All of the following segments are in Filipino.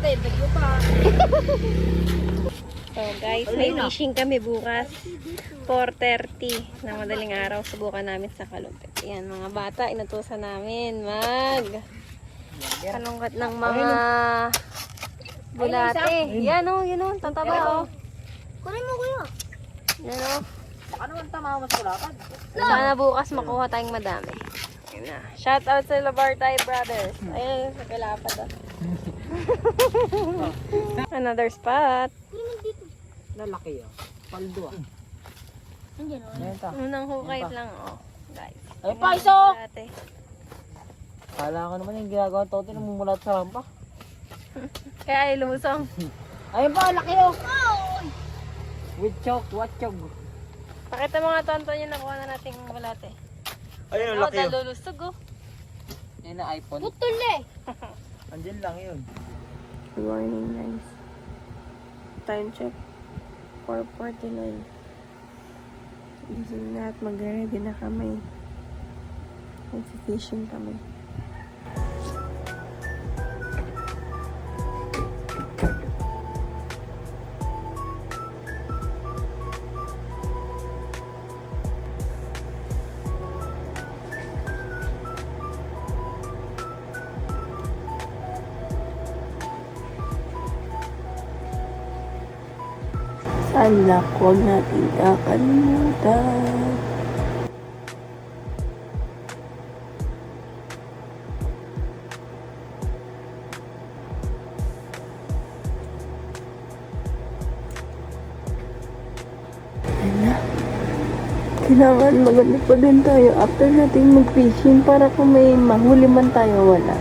Grabe, bagyo pa. So guys, may fishing kami bukas. 4:30 na madaling araw. Subukan namin sa kalumpit. Ayan, mga bata, inutusan namin kalungkat ng mga bulate. Yan o, yun o, tataba o. Kunin mo kuya. Yan o. Ano ang tama mas kulatan? Sana bukas makuha tayong madami. Ayan na. Shout out sa Labartay Brothers. Ayan, sa kalapad o. Another spot. Lalaki oh. Paldo ah. Andiyan oh. Ayan ta. Unang hukay lang o. Guys. Ay pa iso! Bulate. Kala ko naman yung ginagawa to, namumulat sa rampa. Kaya ay lumusong. Ayun pa, laki oh! With choke, what choke? Pakita mo nga tonto yung nakuha na nating bulate. Ayun, ang laki yun. Dalulusog oh. Yan na iPhone. Putol eh. Andyan lang yun. Good morning guys. Time check. 4:49. Gising na at mag-ready na kami. Mag-fishing kami. Sana huwag natin kakalimutan. Kailangan maganda pa din tayo after natin mag-fishing para kung may mahuli man tayo, wala.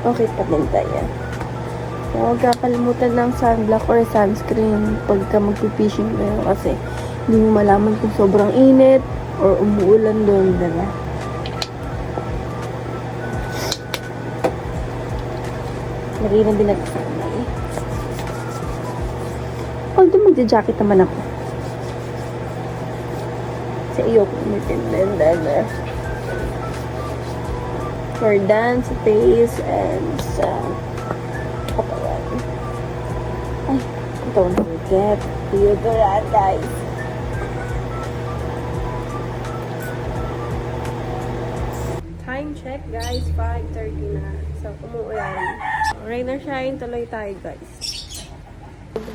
Okay pa din tayo. Huwag kakalimutan ng sunblock or sunscreen pagka mag-fishing kayo kasi hindi mo malaman kung sobrang init or umuulan doon, diba? Marinan din nagkasama eh. Although magja-jacket naman ako. Sa iyo ko umitin for dance, face, and sa katawan. Ay, don't forget deodorant, guys. Time check, guys. 5:30 na. So, umuulan. Rain or shine, tuloy tayo, guys.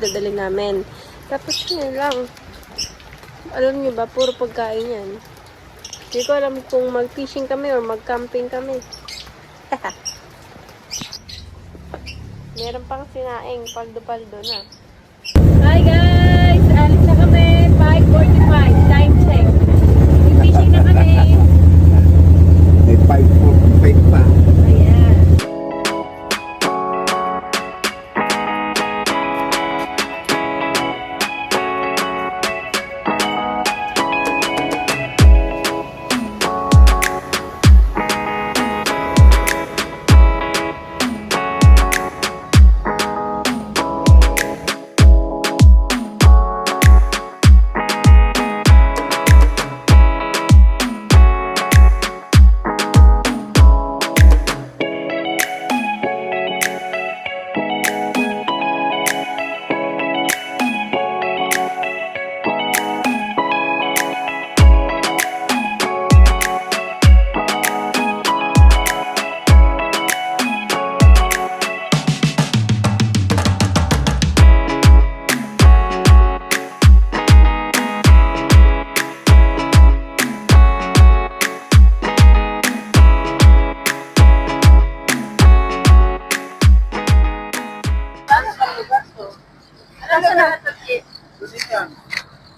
Dadali namin. Tapos yun lang. Alam nyo ba, puro pagkain yan. Hindi ko alam kung mag-fishing kami or mag-camping kami. Meron pang sinaing, paldo-paldo na. Hi guys! Alis na kami. 5:45. Time check. Fishing na kami. May 5 pa. Ayan.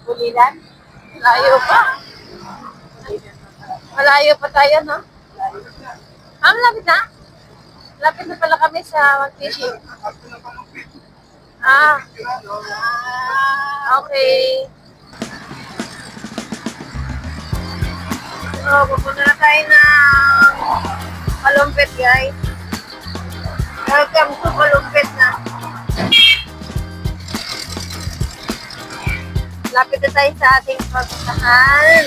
Bulilan? Malayo pa. Malayo pa tayo, no? Malapit na? Malapit na pala kami sa mag-fishing. Okay. So, pupunta na tayo ng Kalumpit, guys. Welcome to Kalumpit na. Lapit na tayo sa ating pagkahan.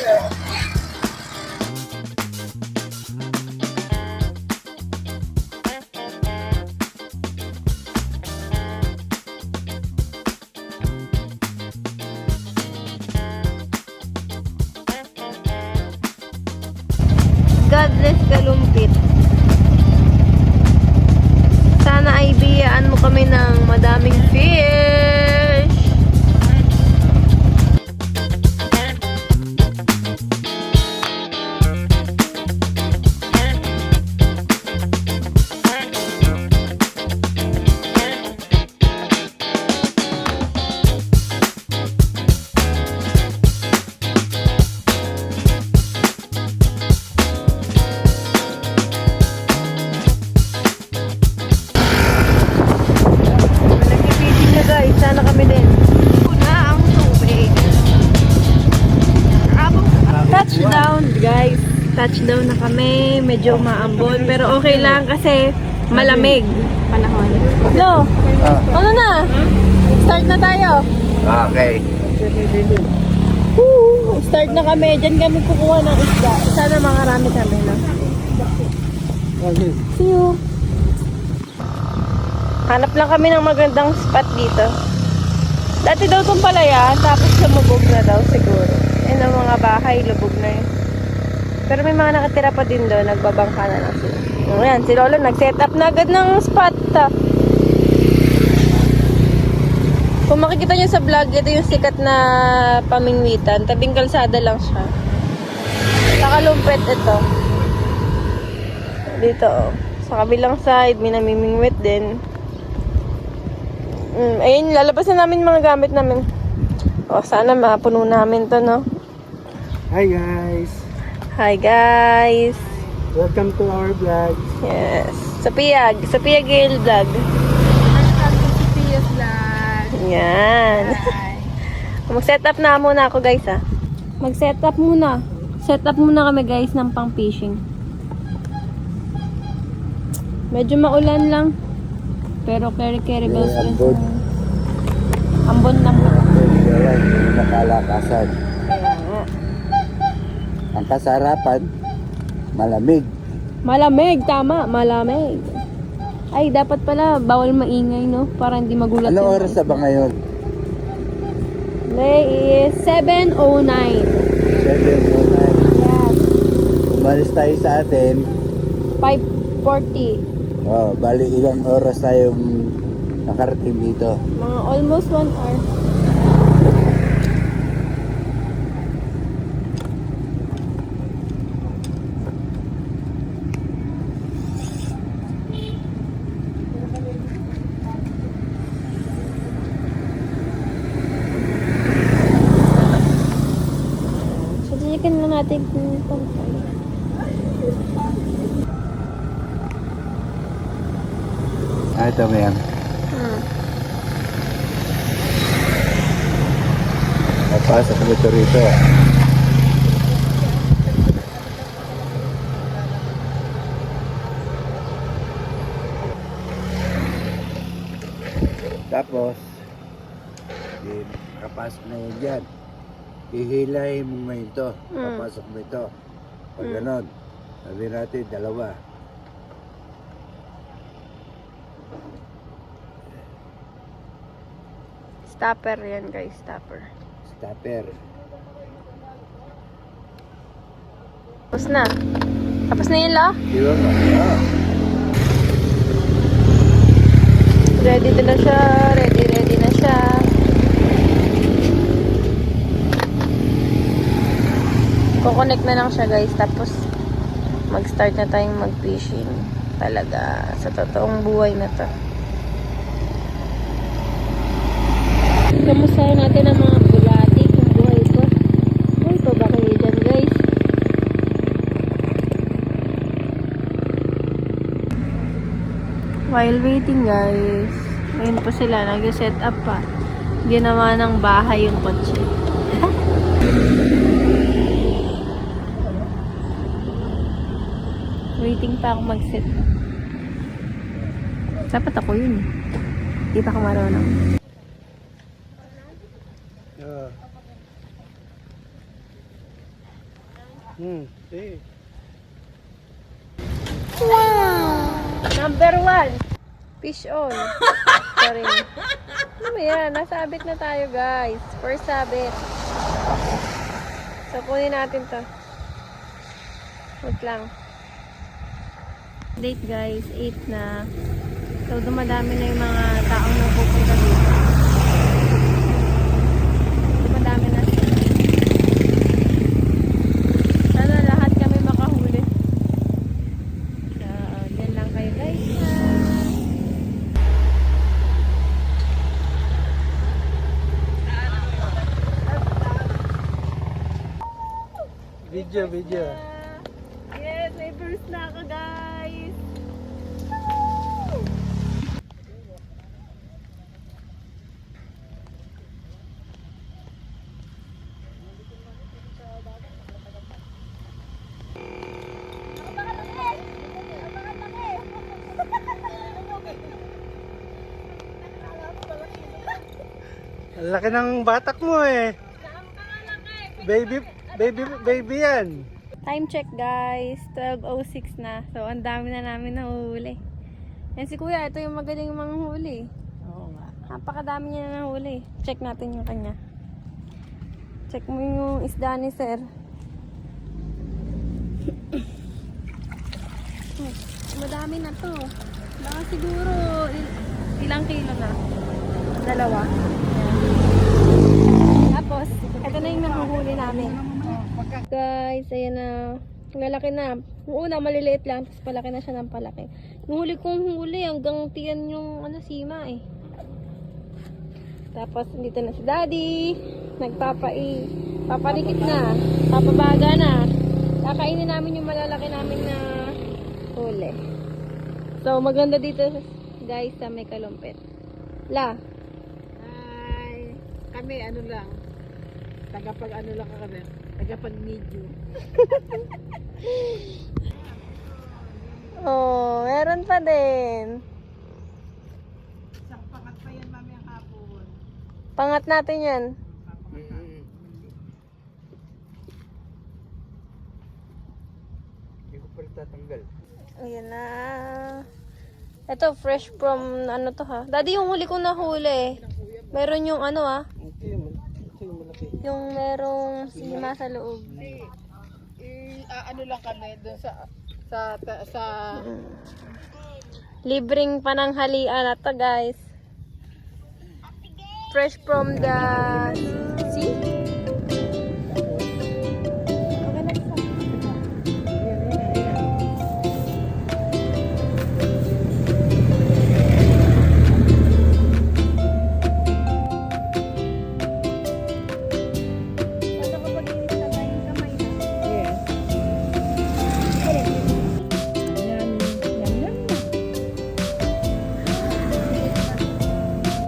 Godless Kalumpit. Sana ay biyaan mo kami ng madaming fish. Nagpipitin na guys, sana kami din. Una ang tubig. Touchdown guys. Touchdown na kami. Medyo maambon. Pero okay lang kasi malamig. Panahon. Lo, ano na? Start na tayo. Okay. Woo! Start na kami. Diyan kami kukuha ng isda. Sana makarami kami na. See you. Hanap lang kami ng magandang spot dito. Dati daw itong palaya, tapos lumubog na daw siguro. Yan ang mga bahay, lubog na yun. Pero may mga nakatira pa din doon, nagbabangka na lang sila. Ayan, si Lolo nag-set up na agad ng spot. Kung makikita nyo sa vlog, ito yung sikat na pamingwitan. Tabing kalsada lang siya. Nakalumpet ito. Dito, oh. Sa kabilang side, may namimingwit din. Ayun, lalabas na namin yung mga gamit namin. O, sana mapuno namin to, no? Hi guys. Hi, guys! Welcome to our vlog. Yes. Sophia Gale Vlog. Welcome to Sophia's Vlog. Yan. Mag-set up na muna ako, guys, ha? Mag-set up muna. Set up muna kami, guys, ng pang-fishing. Medyo maulan lang. Pero carry bells rin. ambon. Ambon lang. Yan, nakalakasan. Kaya nga. Ang kasarapan, malamig. Malamig, tama. Malamig. Ay, dapat pala, bawal maingay, no? Para hindi magulat. Ano yung oras na ba ngayon? Today is 7:09. 7:09. Yes. Umalis tayo sa atin. 5:40. Oh, bali ilang oras tayong nakarating dito. Mga almost 1 hour. Sasiyakin lang natin kung pantay. Ito mo yan. Papasok nito rito. Tapos, kapasok na yun dyan. Hihilahin mo ngayon ito. Papasok mo ito. Pag ganon, sabi natin, dalawa. Stopper yan, guys. Stopper. Stopper. Tapos na. Tapos na yun, lo? Di ba mo? Ah. Ready na siya. Ready na siya. Kukonect na lang siya, guys. Tapos, mag-start na tayong mag-fishing. Talaga, sa totoong buhay na to. Kamusta natin ang mga bulati kung buhay ko? Buhay pa ba kayo dyan, guys? While waiting, guys, ayun po sila, nag-set up pa. Ginawa ng bahay yung kotse. Waiting pa ako mag-set. Dapat ako yun. Di pa ako marunong. Wow! Number 1. Fish on. Sorry. Ano ba yan? Nasabit na tayo, guys. First sabit. So, kunin natin to. Wait lang. Date guys, 8 na. So, dumadami na yung mga taong nagpupunta dito. Dumadami na sila. Sana lahat kami makahuli. So, dyan lang kayo guys. Video. Yes, may first na ako guys. Ang laki ng batak mo eh. Baby yan. Time check guys, 12:06 na. So, ang dami na namin nahuli. Yan si kuya, ito yung magaling manghuli. Oo nga. Napakadami niya na nahuli. Check natin yung kanya. Check mo yung isda ni sir. Madami na to. Baka siguro ilang kilo na? 2. Ayan. Tapos, ito na yung nahuhuli namin. Guys, ayan na. Malaki na. Yung una, maliliit lang. Tapos palaki na siya ng palaki. Yung huli kong huli, hanggang tiyan yung sima eh. Tapos, dito na si daddy. Paparikit na. Papabaga na. Kakainin namin yung malalaki namin na huli. So, maganda dito guys sa may kalumpit. La. Ay, kami ano lang. Tagapag ano lang kami. Tagapag medyo. Oh, meron pa din. Isang pangat pa yan mamayang hapon. Pangat natin yan. Hindi ko pala tatanggal. Ayan na. Ito, fresh from ano to ha. Daddy, yung huli kong nahuli. Meron yung Ito yung malaki. yung merong sima sa loob. Ano lang kami doon sa Libreng pananghalian na to guys. Fresh from the sea.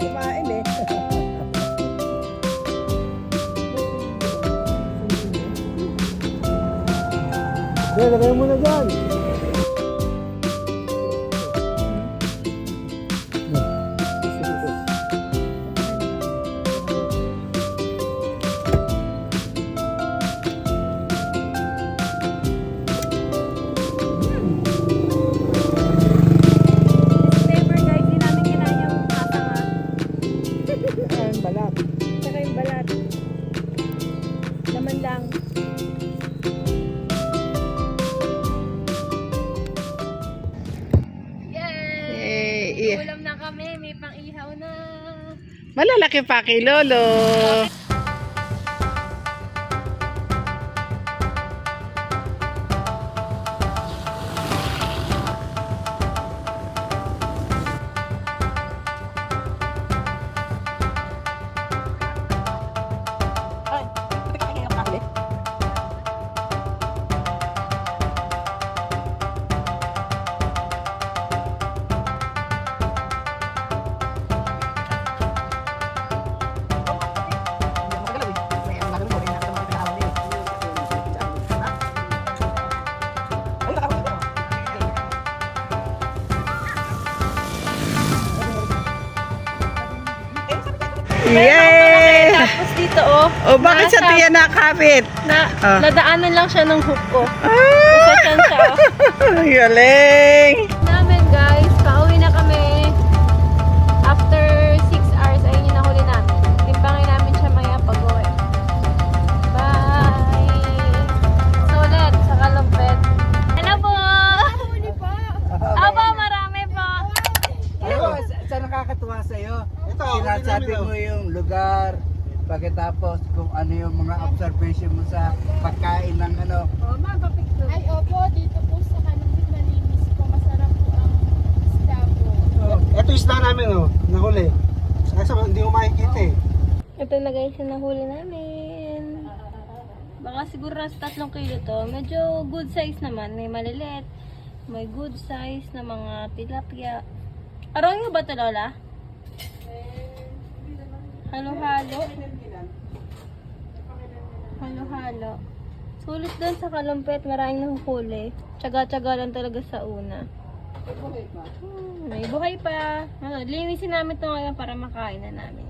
kumain eh. Lagay mo na dyan. Never guys, di namin kinain yung kasama. Ayun, balat. Tsaka yung balat. Laman lang. Yay! Eh, Ulam na kami, may pang-ihaw na. malalaki pa kay Lolo. Yay! Tapos dito oh. O bakit sa tiyan nakapit? Nadaanan lang siya ng hook ko. Sa tiyan siya oh. Galing! Namin guys, pauwi na kami. After 6 hours, ayun yung nahuli namin. Timpangin namin siya maya pag-uwi. Bye! So ulit, sa kalumpet. pagkatapos kung ano yung mga observation mo sa pagkain ng ano. Oh, ma, papicture. Ay, opo, dito po sa Kanubit malinis po. Masarap po ang isda po. Ito isda namin oh, nahuli. Kasi hindi ko makikita eh. Ito na guys yung nahuli namin. Baka siguro nasa 3 kilo to. Medyo good size naman. May maliliit. May good size na mga tilapia. Aroy mo ba ito, Lola? Halo-halo. Halo-halo. Sulit doon sa kalumpit. Maraming nahuhuli. Tsaga-tsaga lang talaga sa una. May buhay pa. Ano, linisin namin ito ngayon para makain na namin.